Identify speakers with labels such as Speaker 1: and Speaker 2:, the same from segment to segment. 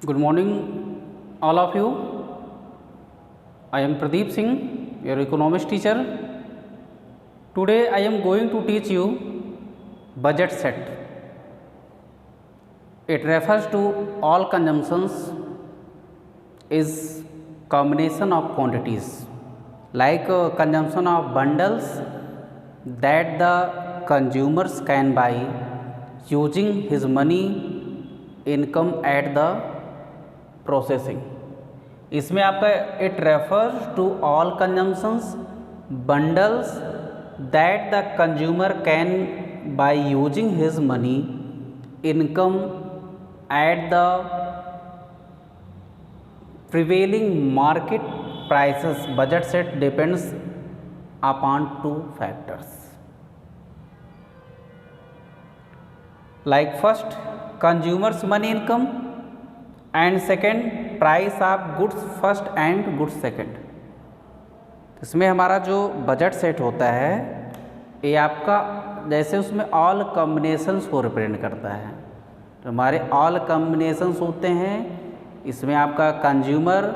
Speaker 1: Good morning, all of you. I am Pradeep Singh, your economics teacher. Today I am going to teach you budget set. It refers to all consumptions is combination of quantities like consumption of bundles that the consumers can buy using his money income at the processing. इसमें आपका it refers to all consumptions bundles that the consumer can buy using his money income at the prevailing market prices. Budget set depends upon two factors like first consumers money income and second price of goods first and goods second. इसमें हमारा जो budget set होता है ये आपका जैसे उसमें all combinations को रिप्रेजेंट करता है। तो हमारे ऑल कॉम्बिनेशंस होते हैं, इसमें आपका consumer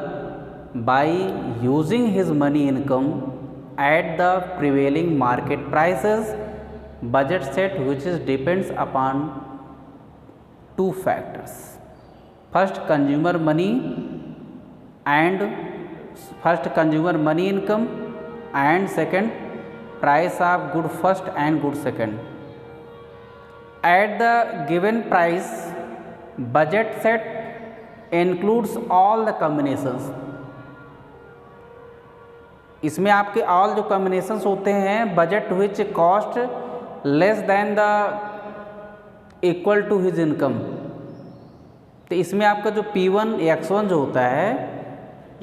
Speaker 1: buy using his money income at the prevailing market prices. Budget set which is depends upon two factors, first consumer money income and second price of good first and good second. At the given price budget set includes all the combinations. इसमें आपके all जो combinations होते हैं budget which cost less than the equal to his income. तो इसमें आपका जो P1 X1 जो होता है,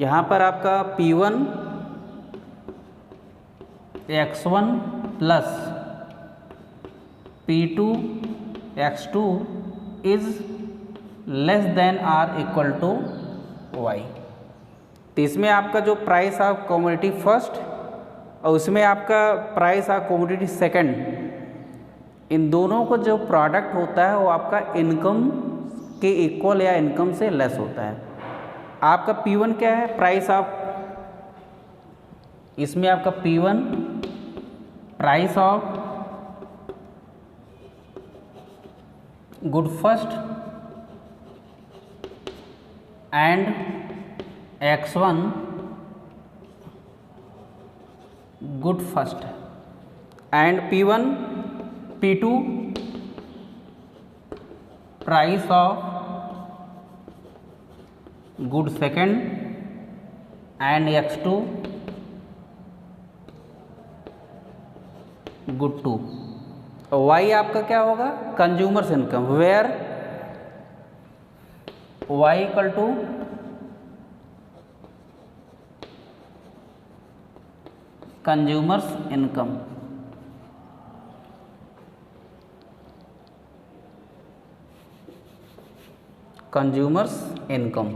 Speaker 1: यहाँ पर आपका P1 X1 plus P2 X2 is less than or equal to Y। तो इसमें आपका जो प्राइस ऑफ कमोडिटी फर्स्ट और उसमें आपका प्राइस ऑफ कमोडिटी सेकंड, इन दोनों को जो प्रोडक्ट होता है वो आपका इनकम के इक्वल या इनकम से लेस होता है। आपका P1 क्या है? प्राइस ऑफ, इसमें आपका P1 price of good first and X1 good first and P2 price of good second and X2 good two. Y आपका क्या होगा? Consumers income, where Y equal to consumers income. Consumers income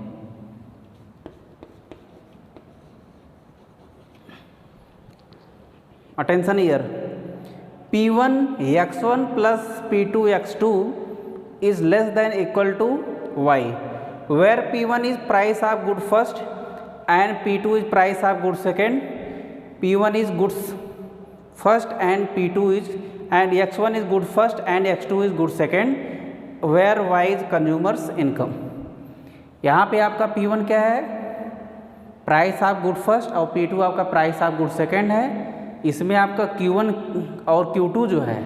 Speaker 1: attention here P1 X1 plus P2 X2 is less than equal to Y, where P1 is price of good first and P2 is price of good second. P1 is goods first and P2 is and X1 is good first and X2 is good second, where Y is consumers income। यहाँ पे आपका P1 क्या है? Price of good first और P2 आपका price of good second है। इसमें आपका Q1 और Q2 जो है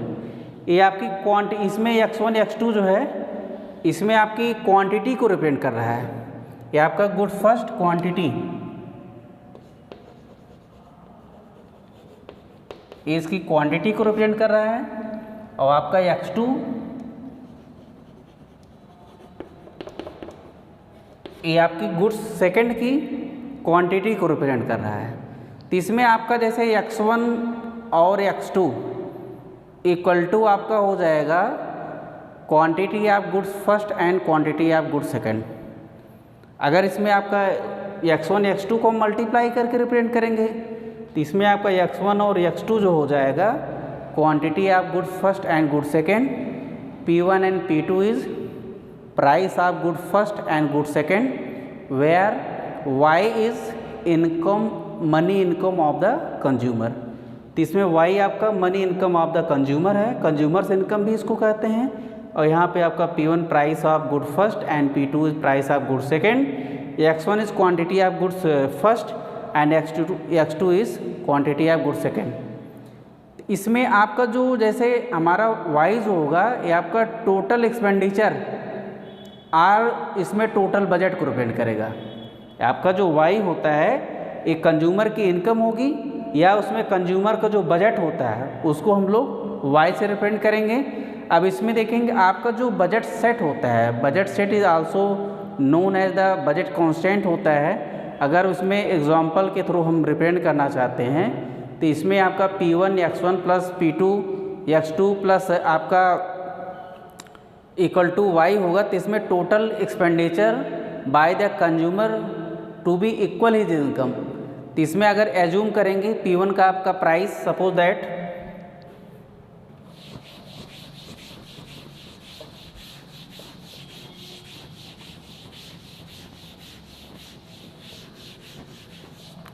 Speaker 1: ये आपकी क्वांटिटी, इसमें X1 X2 जो है इसमें आपकी क्वांटिटी को रिप्रेजेंट कर रहा है। ये आपका गुड फर्स्ट क्वांटिटी, ये इसकी क्वांटिटी को रिप्रेजेंट कर रहा है और आपका X2 ये आपकी गुड्स सेकंड की क्वांटिटी को रिप्रेजेंट कर रहा है। तो इसमें आपका जैसे X1 और X2 इक्वल टू आपका हो जाएगा quantity of goods first and quantity of goods second. अगर इसमें आपका X1 X2 को मल्टीप्लाई करके रिप्रेजेंट करेंगे तो इसमें आपका X1 और X2 जो हो जाएगा quantity of goods first and goods second, P1 and P2 is price of good first and good second, where y is income, money income of the consumer. तो इसमें y आपका money income of the consumer है, consumers income भी इसको कहते हैं। और यहाँ पे आपका P1 price of good first and P2 is price of good second, X1 is quantity of goods first and X2 is quantity of good second. इसमें आपका जो जैसे हमारा वाइज होगा ये आपका टोटल एक्सपेंडिचर और इसमें टोटल बजट को रिप्रेजेंट करेगा। आपका जो वाई होता है एक कंज्यूमर की इनकम होगी या उसमें कंज्यूमर का जो बजट होता है उसको हम लोग वाई से रिप्रेजेंट करेंगे। अब इसमें देखेंगे आपका जो बजट सेट होता है, budget set is also known as the budget constant होता है। अगर उसमें एग्जांपल के थ्रू हम रिप्रेजेंट करना चाहते हैं तो इसमें आपका P1 X1 plus P2 X2 plus आपका इक्वल टू वाई होगा। तो इसमें total expenditure by the consumer to be equal his income. तो इसमें अगर एज्यूम करेंगे P1 का आपका प्राइस सपोज दैट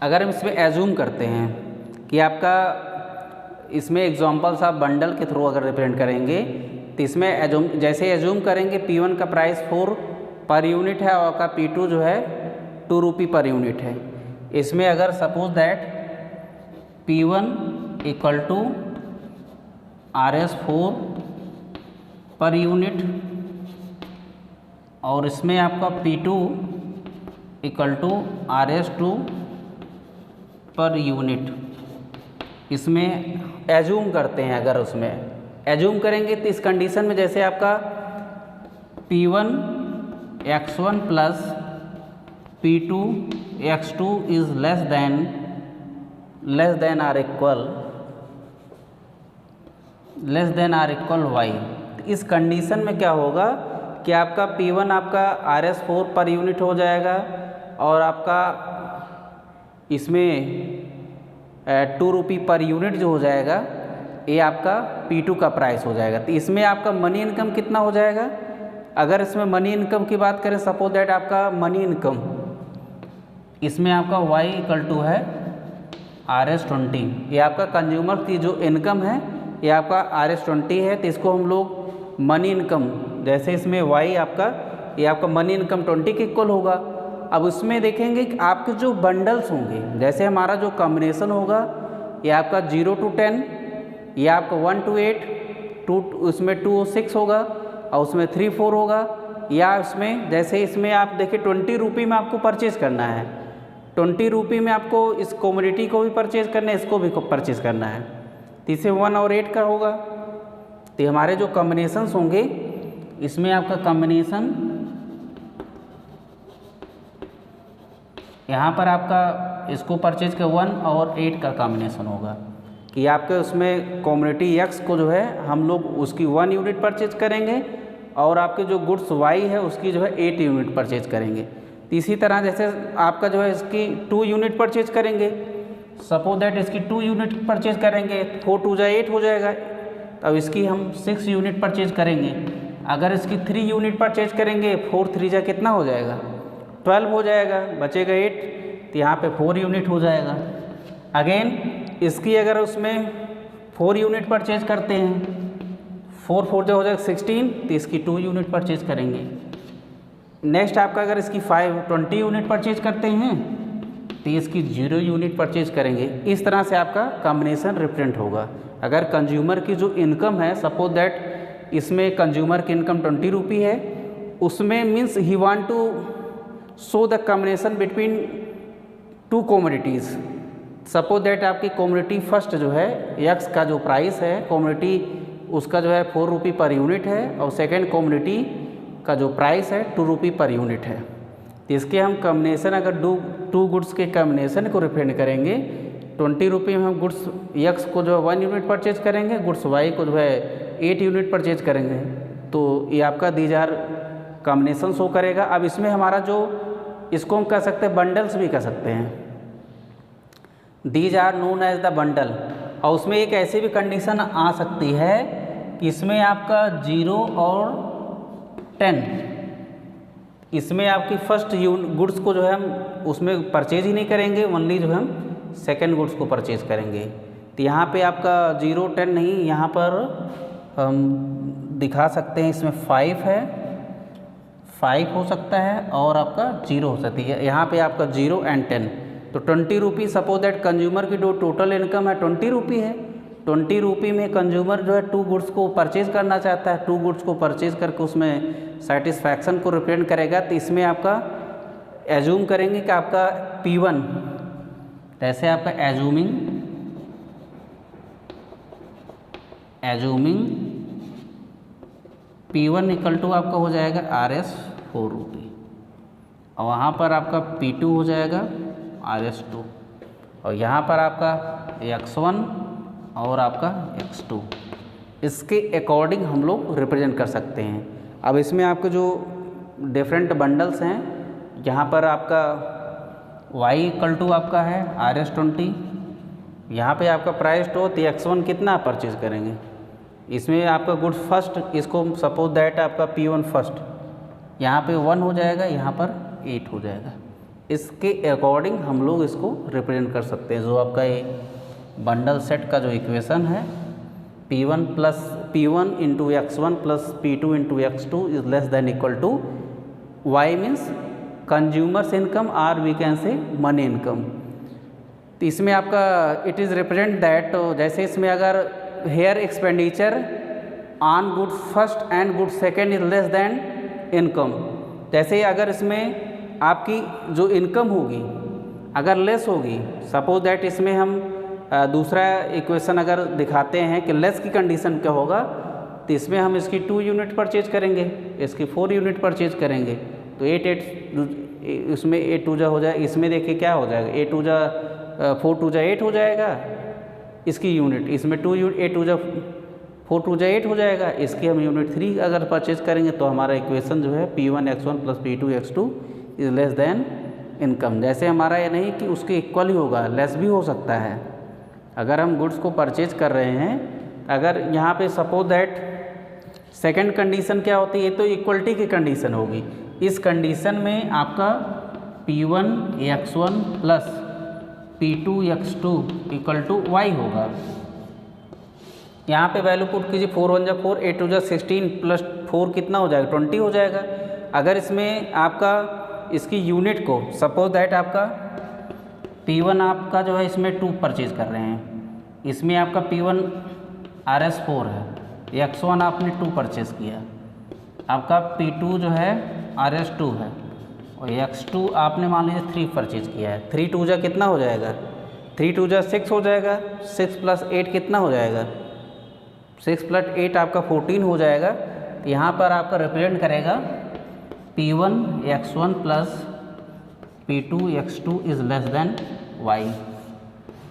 Speaker 1: अगर हम इसमें एज्यूम करते हैं कि आपका इसमें एग्जांपल्स आप बंडल के थ्रू अगर रिप्रेजेंट करेंगे तो इसमें एज्यूम जैसे एज्यूम करेंगे P1 का प्राइस 4 पर यूनिट है और का P2 जो है 2 रुपी पर यूनिट है। इसमें अगर suppose that P1 equal to RS4 per unit और इसमें आपका P2 equal to RS2 per unit, इसमें एज्यूम करते हैं। अगर उसमें एज्यूम करेंगे तो इस कंडीशन में जैसे आपका P1 X1 plus P2 X2 is less than or equal y। इस कंडीशन में क्या होगा कि आपका P1 आपका RS4 पर यूनिट हो जाएगा और आपका इसमें 2 रुपी पर यूनिट जो हो जाएगा ये आपका P2 का प्राइस हो जाएगा। तो इसमें आपका मनी इनकम कितना हो जाएगा? अगर इसमें मनी इनकम की बात करें सपोज दैट आपका मनी इनकम इसमें आपका y इक्वल टू है RS20, ये आपका कंज्यूमर की जो इनकम है ये आपका RS20 है। तो इसको हम लोग मनी इनकम जैसे इसमें y आपका ये आपका मनी इनकम 20 के इक्वल होगा। अब उसमें देखेंगे कि आपके जो बंडल्स होंगे जैसे हमारा जो कॉम्बिनेशन होगा ये आपका 0 to 10, ये आपका 1 to 8, 2 उसमें 2 6 होगा और उसमें 3 4 होगा। या उसमें जैसे इसमें आप देखिए 20 रुपी में आपको परचेज़ करना है, 20 रुपी में आपको इस कमोडिटी को भी परचेज़ करना है, इसको भी परचेज़ करना है। तो इसे 1 और 8 का होगा। तो हमारे जो कॉम्बिनेशंस होंगे इसमें आपका कॉम्बिनेशन यहाँ पर आपका इसको परचेज का 1 और 8 का कॉम्बिनेशन होगा कि आपके उसमें कमोडिटी X को जो है हम लोग उसकी 1 यूनिट परचेज करेंगे और आपके जो गुड्स Y है उसकी जो है 8 यूनिट परचेज करेंगे। तो इसी तरह जैसे आपका जो है इसकी 2 यूनिट परचेज करेंगे, सपोज दैट इसकी 2 यूनिट परचेज करेंगे 4 2 जा 8 हो जाएगा। अब इसकी हम 6 यूनिट परचेज करेंगे। अगर इसकी 3 यूनिट परचेज करेंगे 4 3 जा कितना हो जाएगा 12 हो जाएगा, बचेगा 8। तो यहाँ पे 4 यूनिट हो जाएगा। अगेन इसकी अगर उसमें 4 यूनिट परचेज करते हैं 4 4 जो हो जाएगा 16, तो इसकी 2 यूनिट परचेज करेंगे। नेक्स्ट आपका अगर इसकी 20 यूनिट परचेज करते हैं तो इसकी 0 यूनिट परचेज करेंगे। इस तरह से आपका कॉम्बिनेशन रिप्रेजेंट होगा। अगर कंज्यूमर की जो इनकम है सपोज दैट इसमें कंज्यूमर की इनकम 20 रुपी है, उसमें means he want to show the combination between 2 commodities. Suppose that आपकी कमोडिटी फर्स्ट जो है X का जो प्राइस है कमोडिटी उसका जो है 4 रुपी पर यूनिट है और सेकेंड कमोडिटी का जो प्राइस है 2 रुपी पर यूनिट है। तो इसके हम कॉम्बिनेशन अगर 2 गुड्स के कॉम्बिनेशन को रिप्रेजेंट करेंगे 20 रुपी में हम गुड्स X को जो है 1 यूनिट परचेज करेंगे, गुड्स Y को जो है 8 यूनिट परचेज करेंगे। तो ये आपका दीज आर कॉम्बिनेशन शो करेगा। अब इसमें हमारा जो इसको हम कह सकते हैं बंडल्स भी कह सकते हैं, these are known as the bundle. और उसमें एक ऐसी भी कंडीशन आ सकती है कि इसमें आपका 0 और 10 इसमें आपकी फर्स्ट गुड्स को जो है हम उसमें परचेज ही नहीं करेंगे, ओनली जो है हम सेकेंड गुड्स को परचेज करेंगे। तो यहाँ पे आपका 0 10 नहीं, यहाँ पर हम दिखा सकते हैं, इसमें 5 है, 5 हो सकता है और आपका 0 हो सकती है। यहाँ पे आपका 0 एंड 10, तो 20 रुपी। सपोज दैट कंज्यूमर की जो टोटल इनकम है 20 रुपी है, 20 रुपी में कंज्यूमर जो है 2 गुड्स को परचेज करना चाहता है, 2 गुड्स को परचेज करके उसमें सेटिस्फैक्शन को रिप्रेजेंट करेगा। तो इसमें आपका एज्यूम करेंगे कि आपका P1, जैसे आपका एज्यूमिंग P1 इक्वल टू आपका हो जाएगा RS 4 रुपी, और वहाँ पर आपका P2 हो जाएगा RS 2, और यहाँ पर आपका X1 और आपका X2, इसके अकॉर्डिंग हम लोग रिप्रेजेंट कर सकते हैं। अब इसमें आपके जो डिफरेंट बंडल्स हैं, यहाँ पर आपका Y इक्वल टू आपका है RS 20, यहाँ पे आपका प्राइस तो X1 कितना परचेज करेंगे, इसमें आपका गुड्स फर्स्ट, इसको सपोज दैट आपका P1 फर्स्ट, यहाँ पे 1 हो जाएगा, यहाँ पर 8 हो जाएगा। इसके अकॉर्डिंग हम लोग इसको रिप्रेजेंट कर सकते हैं। जो आपका ये बंडल सेट का जो इक्वेशन है, P1 into X1 plus P2 into X2 is less than equal to Y means consumers income और we can say money income. तो इसमें आपका इट इज़ रिप्रेजेंट दैट, जैसे इसमें अगर here expenditure on goods first and goods second is less than income, जैसे अगर इसमें आपकी जो इनकम होगी अगर लेस होगी, सपोज दैट इसमें हम दूसरा इक्वेशन अगर दिखाते हैं कि लेस की कंडीशन क्या होगा, तो इसमें हम इसकी 2 यूनिट परचेज करेंगे, इसकी 4 यूनिट परचेज करेंगे, तो 8 इसमें 8 2 जा हो जाए, इसमें देखिए क्या हो जाएगा, 8 2 जा 4 2 जा 8 हो जाएगा इसकी यूनिट, इसमें 2 यूनिट 8 2 जा 4 2 जा 8 हो जाएगा, इसकी हम यूनिट 3 अगर परचेज करेंगे तो हमारा इक्वेशन जो है P1 X1 plus P2 X2 is less than income. जैसे हमारा ये नहीं कि उसके इक्वल ही होगा, लेस भी हो सकता है। अगर हम गुड्स को परचेज कर रहे हैं, अगर यहाँ पे सपोज दैट सेकंड कंडीशन क्या होती है, तो इक्वलिटी की कंडीशन होगी। इस कंडीशन में आपका P1 X1 plus P2 X2 equal to Y होगा। यहाँ पे वैल्यू पुट कीजिए, 4 1 जा 4, 8 2 जा 16 प्लस 4 कितना हो जाएगा, 20 हो जाएगा। अगर इसमें आपका इसकी यूनिट को सपोज दैट आपका P1 आपका जो है इसमें 2 परचेज कर रहे हैं, इसमें आपका P1 RS 4 है, X1 आपने 2 परचेज किया, आपका P2 जो है RS 2 है, और X2 आपने मान लीजिए 3 परचेज किया है। 3 2 जा कितना हो जाएगा, 3 2 जा 6 हो जाएगा, 6 प्लस 8 कितना हो जाएगा, 6 प्लस 8 आपका 14 हो जाएगा। यहाँ पर आपका रिप्रेजेंट करेगा P1 X1 plus P2 X2 is less then Y,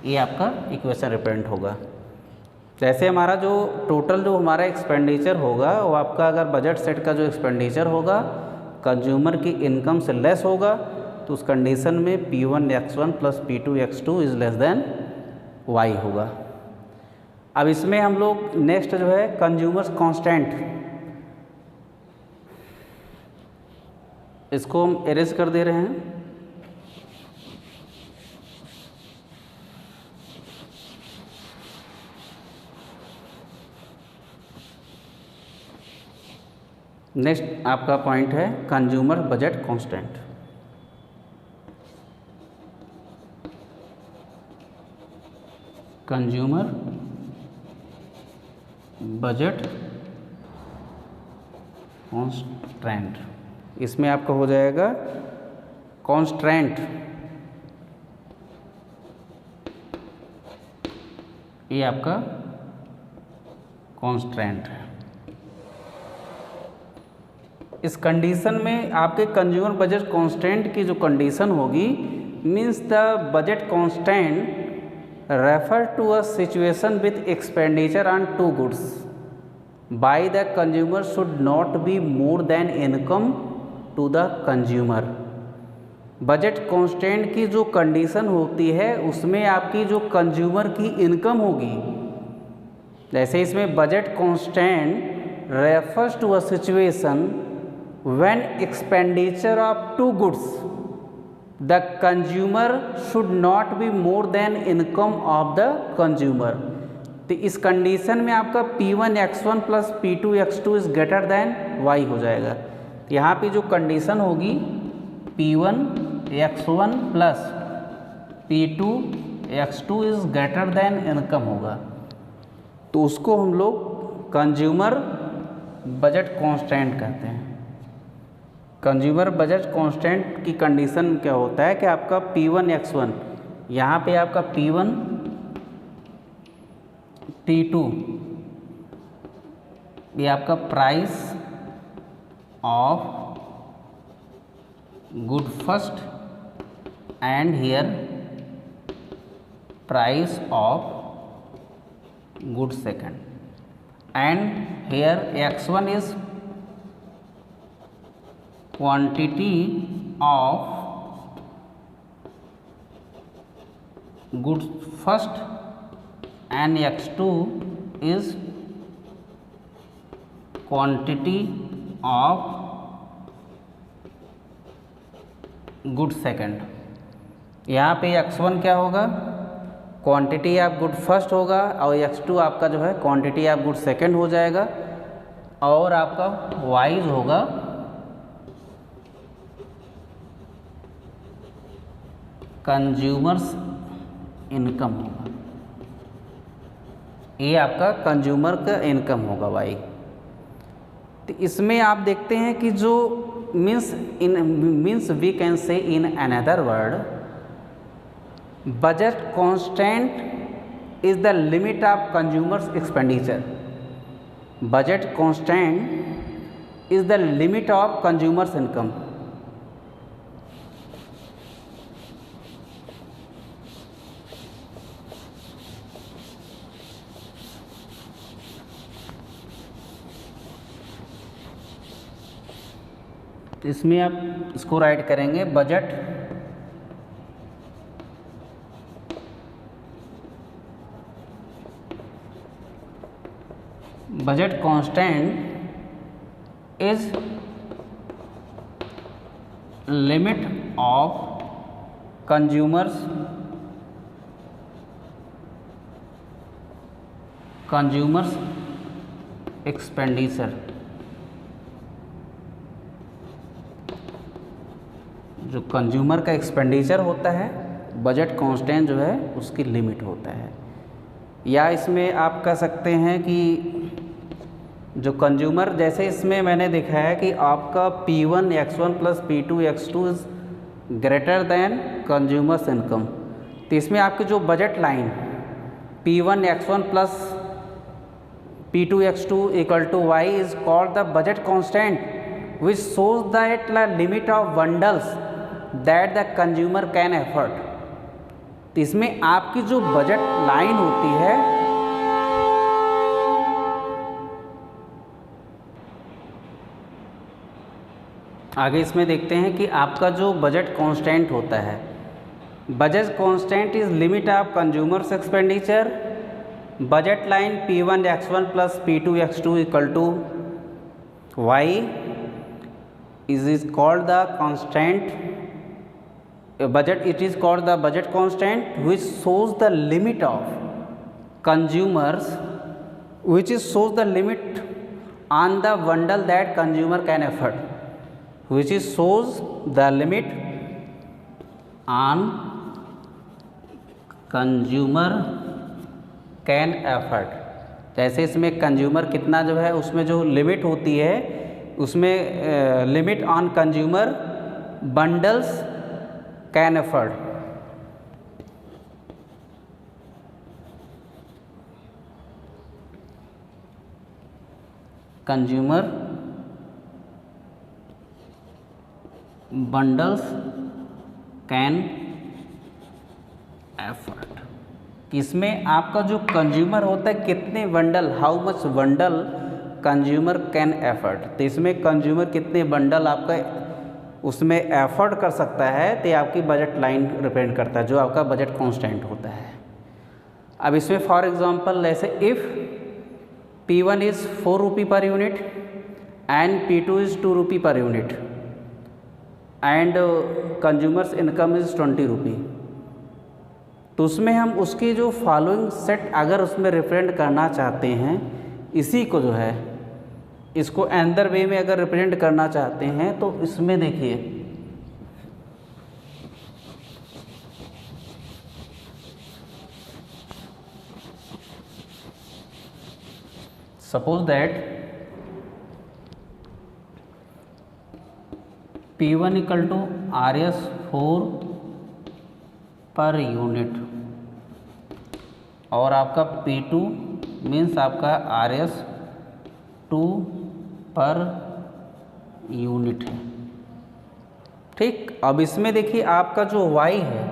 Speaker 1: ये आपका इक्वेशन रिप्रेजेंट होगा। जैसे हमारा जो टोटल जो हमारा एक्सपेंडिचर होगा वो आपका अगर बजट सेट का जो एक्सपेंडिचर होगा कंज्यूमर की इनकम से लेस होगा, तो उस कंडीशन में P1 X1 plus P2 X2 is less then Y होगा। अब इसमें हम लोग नेक्स्ट जो है कंज्यूमर्स कांस्टेंट, इसको हम एरेज कर दे रहे हैं। नेक्स्ट आपका पॉइंट है consumer budget constant. Consumer budget constant, इसमें आपका हो जाएगा कांस्टेंट, ये आपका कांस्टेंट है। इस कंडीशन में आपके कंज्यूमर बजट कांस्टेंट की जो कंडीशन होगी, means the budget constant refer to a situation with expenditure on 2 goods by the consumer should not be more than income to the consumer. Budget constant की जो condition होती है उसमें आपकी जो कंज्यूमर की इनकम होगी, जैसे इसमें budget constant refers to a situation when expenditure of two goods the consumer should not be more than income of the consumer. तो इस कंडीशन में आपका P1 x1 plus P2 x2 is greater than y हो जाएगा। तो यहाँ पे जो कंडीशन होगी P1 x1 plus P2 x2 is greater than income होगा, तो उसको हम लोग कंज्यूमर बजट कांस्टेंट कहते हैं। कंज्यूमर बजट कांस्टेंट की कंडीशन क्या होता है कि आपका P1 x1, यहाँ पे आपका P1 T2 ये आपका price of good first and here price of good second, and here x1 is quantity of good first and x2 is quantity of good second। यहाँ पे x1 क्या होगा, क्वांटिटी ऑफ गुड फर्स्ट होगा, और x2 आपका जो है quantity of good second हो जाएगा, और आपका y जो होगा कंज्यूमर्स इनकम होगा। ये आपका कंज्यूमर का इनकम होगा वाई। तो इसमें आप देखते हैं कि जो means we can say in another word, budget constant is the limit of consumers expenditure. Budget constant is the limit of consumers income. इसमें आप इसको राइट करेंगे budget constant is limit of consumers expenditure. जो consumer का expenditure होता है budget constant जो है उसकी लिमिट होता है। या इसमें आप कह सकते हैं कि जो कंज्यूमर, जैसे इसमें मैंने देखा है कि आपका P1 x1 plus P2 x2 is greater than consumers income. तो इसमें आपकी जो budget line P1 x1 plus P2 x2 equal to y is called the budget constant which shows that the limit of bundles that the consumer can afford. तो इसमें आपकी जो budget line होती है आगे इसमें देखते हैं कि आपका जो बजट कांस्टेंट होता है, budget constant is limit of consumers expenditure. Budget line P1 x1 plus P2 x2 equal to y is called the constant budget, it is called the budget constant which shows the limit of consumers, which is shows the limit on the bundle that consumer can afford, which is shows the limit on consumer can afford। जैसे इसमें consumer कितना जो है उसमें जो limit होती है उसमें limit on consumer bundles can afford. Consumer bundles can afford. इसमें आपका जो कंज्यूमर होता है कितने bundle, how much bundle consumer can afford. तो इसमें कंज्यूमर कितने बंडल आपका उसमें एफर्ट कर सकता है, तो ये आपकी बजट लाइन रिप्रेजेंट करता है जो आपका बजट कांस्टेंट होता है। अब इसमें फॉर एग्जांपल जैसे if P1 is 4 rupee per unit and P2 is 2 rupee per unit and consumers income is 20 रुपी। तो उसमें हम उसकी जो फॉलोइंग सेट अगर उसमें रिप्रेजेंट करना चाहते हैं, इसी को जो है इसको अनदर वे में अगर रिप्रेजेंट करना चाहते हैं तो इसमें देखिए suppose that P1 equal to RS4 per unit और आपका P2 मीन्स आपका RS2 पर यूनिट है। ठीक, अब इसमें देखिए आपका जो Y है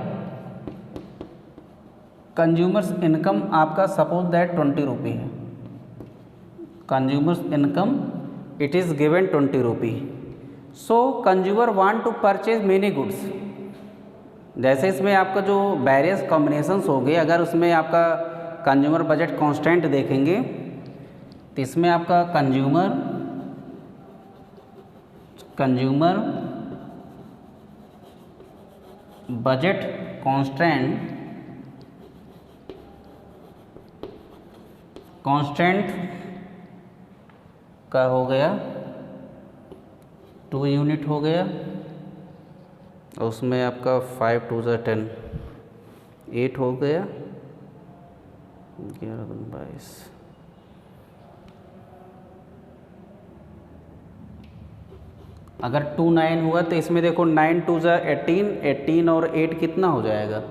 Speaker 1: कंज्यूमर्स इनकम आपका सपोज दैट 20 रुपी है। Consumers income it is given 20 rupee. So consumer want to purchase many goods. जैसे इसमें आपका जो वेरियस कॉम्बिनेशंस हो गए, अगर उसमें आपका कंज्यूमर बजट कांस्टेंट देखेंगे तो इसमें आपका कंज्यूमर बजट कांस्टेंट का हो गया 2 यूनिट हो गया, उसमें आपका 5 2 10 8 हो गया, 11 22। अगर 2 9 हुआ तो इसमें देखो 9 2 18, 18 और 8 कितना हो जाएगा,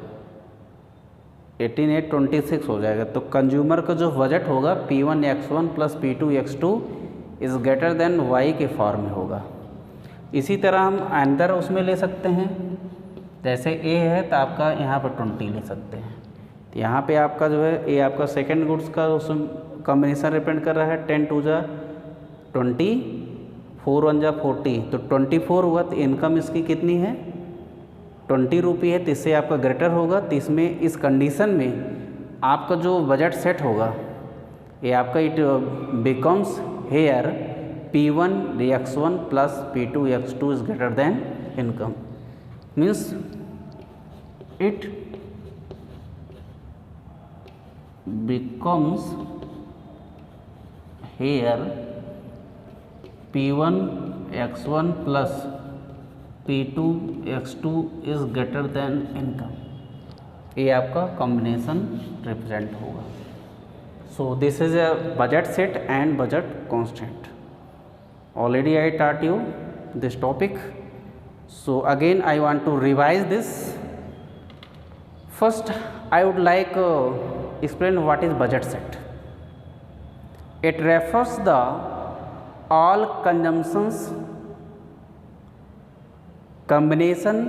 Speaker 1: 18 8 26 हो जाएगा। तो कंज्यूमर का जो बजट होगा P1 X1 plus P2 X2 is greater than Y के फॉर्म में होगा। इसी तरह हम अंदर उसमें ले सकते हैं, जैसे A है तो आपका यहाँ पर 20 ले सकते हैं। तो यहाँ पे आपका जो है A आपका सेकेंड गुड्स का उस कॉम्बिनेशन रिप्रेजेंट कर रहा है। 10 2 20, 4 1 40, तो 24 हुआ तो इनकम इसकी कितनी है 20 रुपी है, तो इससे आपका ग्रेटर होगा। तो इसमें इस कंडीशन में आपका जो बजट सेट होगा ये आपका it becomes here P1 X1 plus P2 X2 is greater than income, means it becomes here P1 X1 plus P2 X2 is greater than income. ये आपका कॉम्बिनेशन रिप्रेजेंट होगा। So this is a budget set and budget constant. Already I taught you this topic, so again I want to revise this. First I would like explain what is budget set. It refers the all consumptions combination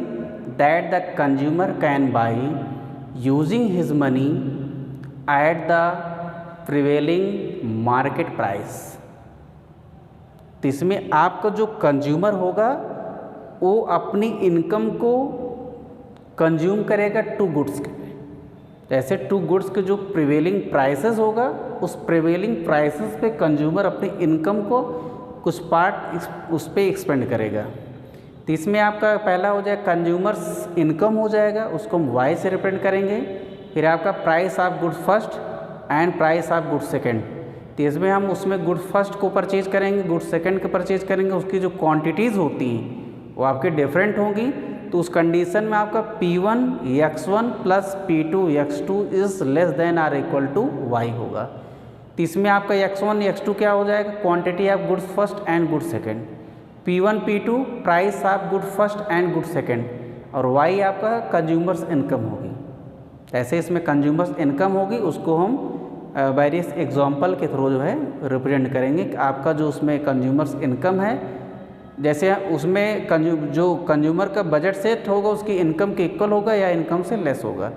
Speaker 1: that the consumer can buy using his money at the prevailing market price. तो इसमें आपका जो consumer होगा वो अपनी income को consume करेगा 2 goods के। जैसे 2 गुड्स के जो प्रिवेलिंग प्राइसेस होगा उस प्रिवेलिंग प्राइसेस पे कंज्यूमर अपनी इनकम को कुछ पार्ट उस पर एक्सपेंड करेगा। तो इसमें आपका पहला हो जाएगा कंज्यूमर्स इनकम हो जाएगा, उसको हम वाई से रिप्रेजेंट करेंगे। फिर आपका price of good first and price of good second. तो इसमें हम उसमें गुड फर्स्ट को परचेज करेंगे, गुड सेकंड को परचेज करेंगे, उसकी जो क्वांटिटीज़ होती हैं वो आपकी डिफरेंट होंगी। तो उस कंडीशन में आपका P1 X1 plus P2 X2 is less than or equal to Y होगा। तो इसमें आपका X1 X2 क्या हो जाएगा, quantity of goods first and good second. P1 P2 price of good first and good second, और Y आपका consumers income होगी। ऐसे इसमें कंज्यूमर्स इनकम होगी, उसको हम वेरियस एग्जाम्पल के थ्रू जो है रिप्रेजेंट करेंगे कि आपका जो उसमें कंज्यूमर्स इनकम है, जैसे उसमें जो कंज्यूमर का बजट सेट होगा उसकी इनकम के इक्वल होगा या इनकम से लेस होगा।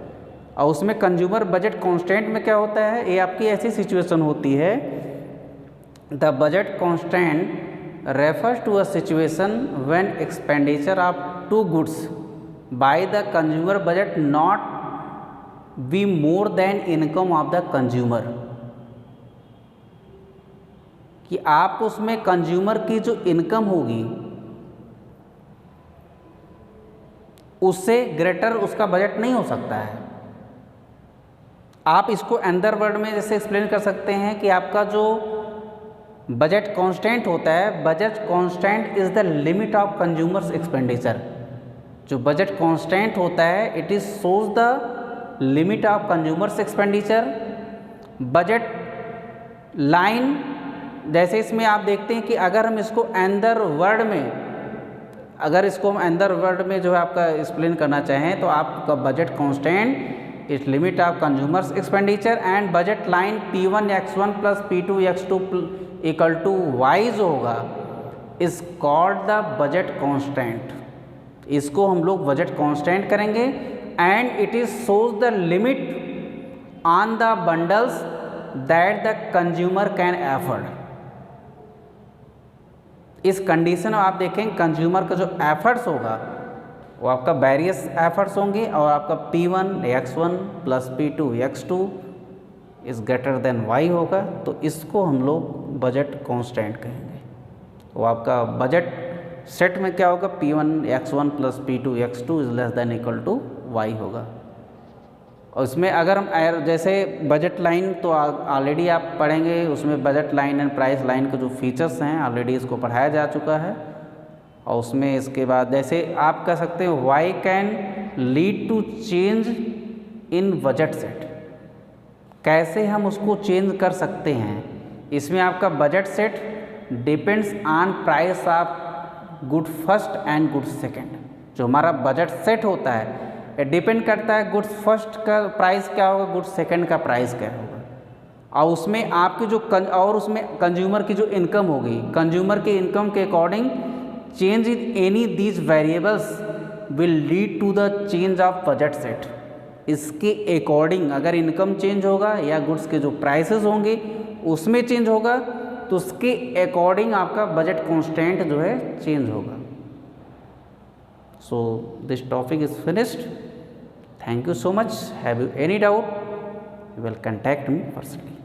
Speaker 1: और उसमें कंज्यूमर बजट कांस्टेंट में क्या होता है, ये आपकी ऐसी सिचुएशन होती है, the budget constant refers to a situation when expenditure of 2 goods by the consumer budget not be more than income of the consumer. कि आपको उसमें कंज्यूमर की जो इनकम होगी उससे ग्रेटर उसका बजट नहीं हो सकता है। आप इसको अनदर वर्ड में जैसे एक्सप्लेन कर सकते हैं कि आपका जो बजट कांस्टेंट होता है, budget constant is the limit of consumers expenditure. जो बजट कांस्टेंट होता है it is shows the limit of consumers expenditure. Budget line जैसे इसमें आप देखते हैं कि अगर हम इसको अनदर वर्ड में, अगर इसको हम अनदर वर्ड में जो है आपका एक्सप्लेन करना चाहें तो आपका budget constant is limit of consumers expenditure and budget line P1 X1 plus P2 X2 equal to Y जो होगा is called the budget constant. इसको हम लोग बजट कांस्टेंट करेंगे and it is shows the limit on the bundles that the consumer can afford. इस condition में आप देखें कंज्यूमर का जो एफर्ट्स होगा वो आपका वेरियस एफर्ट्स होंगे और आपका P1 X1 plus P2 X2 is greater than Y होगा, तो इसको हम लोग बजट कांस्टेंट कहेंगे। वो आपका बजट सेट में क्या होगा, P1 X1 plus P2 X2 is less than equal to Y होगा। और इसमें अगर हम जैसे बजट लाइन तो ऑलरेडी आप पढ़ेंगे, उसमें budget line and price line के जो फीचर्स हैं ऑलरेडी इसको पढ़ाया जा चुका है। और उसमें इसके बाद जैसे आप कह सकते हैं Y can lead to change in budget set, कैसे हम उसको चेंज कर सकते हैं। इसमें आपका budget set depends on price of good first and good second. जो हमारा बजट सेट होता है ये डिपेंड करता है गुड्स फर्स्ट का प्राइस क्या होगा, गुड्स सेकंड का प्राइस क्या होगा। और उसमें आपकी जो और उसमें कंज्यूमर की जो इनकम होगी, कंज्यूमर के इनकम के according change in any these variables will lead to the change of budget set. इसके अकॉर्डिंग अगर इनकम चेंज होगा या गुड्स के जो प्राइसेस होंगे उसमें चेंज होगा तो उसके अकॉर्डिंग आपका बजट कांस्टेंट जो है चेंज होगा। So this topic is finished. Thank you so much. Have you any doubt? You will contact me personally.